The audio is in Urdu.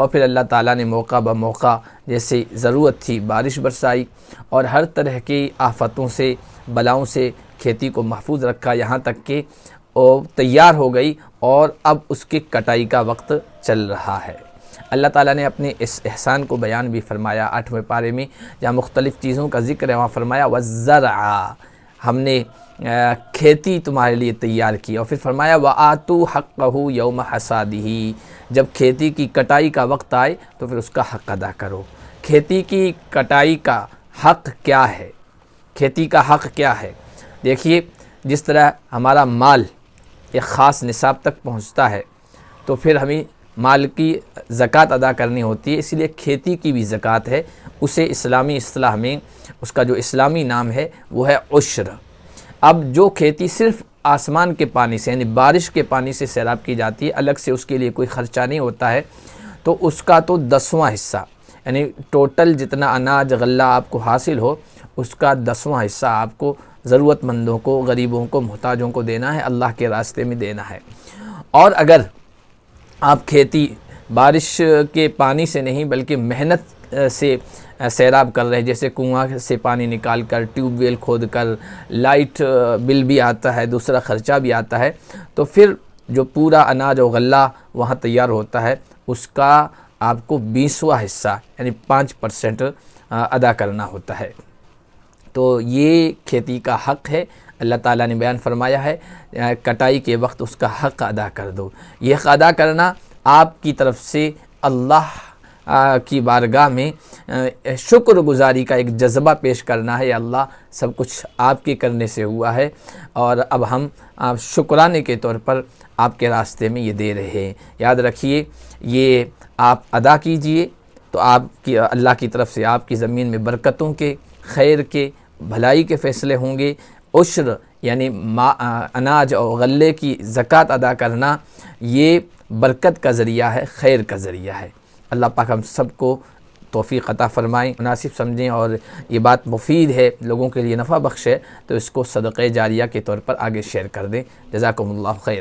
اور پھر اللہ تعالیٰ نے موقع بموقع جیسے ضرورت تھی بارش برسائی اور ہر طرح کی آفتوں سے بلاؤں سے کھیتی کو محفوظ رکھا، یہاں تک کہ وہ تیار ہو گئی اور اب اس کی کٹائی کا وقت چل رہا ہے۔ اللہ تعالیٰ نے اپنے اس احسان کو بیان بھی فرمایا 8ویں پارے میں، جہاں مختلف چیزوں کا ذکر ہے، وہاں فرمایا وَالزَّرْعَ، ہم نے کھیتی تمہارے لیے تیار کی، اور پھر فرمایا وَآتُوا حَقَّهُ يَوْمَ حَصَادِهِ، جب کھیتی کی کٹائی کا وقت آئے تو پھر اس کا حق ادا کرو۔ کھیتی کی کٹائی کا حق کیا ہے؟ کھیتی کا حق کیا ہے؟ دیکھیے، جس طرح ہمارا مال ایک خاص نصاب تک پہنچتا ہے تو پھر ہمیں مال کی زکوٰۃ ادا کرنی ہوتی ہے، اس لیے کھیتی کی بھی زکوٰۃ ہے، اسے اسلامی اصطلاح میں اس کا جو اسلامی نام ہے وہ ہے عشر۔ اب جو کھیتی صرف آسمان کے پانی سے یعنی بارش کے پانی سے سیراب کی جاتی ہے، الگ سے اس کے لیے کوئی خرچہ نہیں ہوتا ہے، تو اس کا تو 10واں حصہ یعنی ٹوٹل جتنا اناج غلہ آپ کو حاصل ہو اس کا 10واں حصہ آپ کو ضرورت مندوں کو، غریبوں کو، محتاجوں کو دینا ہے، اللہ کے راستے میں دینا ہے۔ اور اگر آپ کھیتی بارش کے پانی سے نہیں بلکہ محنت سے سیراب کر رہے ہیں، جیسے کنواں سے پانی نکال کر، ٹیوب ویل کھود کر، لائٹ بل بھی آتا ہے، دوسرا خرچہ بھی آتا ہے، تو پھر جو پورا اناج و غلہ وہاں تیار ہوتا ہے اس کا آپ کو 20واں حصہ یعنی 5% ادا کرنا ہوتا ہے۔ تو یہ کھیتی کا حق ہے، اللہ تعالیٰ نے بیان فرمایا ہے کٹائی کے وقت اس کا حق ادا کر دو۔ یہ حق ادا کرنا آپ کی طرف سے اللہ کی بارگاہ میں شکر گزاری کا ایک جذبہ پیش کرنا ہے، یا اللہ سب کچھ آپ کے کرنے سے ہوا ہے اور اب ہم شکرانے کے طور پر آپ کے راستے میں یہ دے رہے ہیں۔ یاد رکھیے، یہ آپ ادا کیجئے تو آپ کی اللہ کی طرف سے آپ کی زمین میں برکتوں کے، خیر کے، بھلائی کے فیصلے ہوں گے۔ عشر یعنی اناج اور غلے کی زکوٰۃ ادا کرنا یہ برکت کا ذریعہ ہے، خیر کا ذریعہ ہے۔ اللہ پاک ہم سب کو توفیق عطا فرمائیں، مناسب سمجھیں، اور یہ بات مفید ہے، لوگوں کے لیے نفع بخش ہے تو اس کو صدقہ جاریہ کے طور پر آگے شیئر کر دیں۔ جزاکم اللہ خیر۔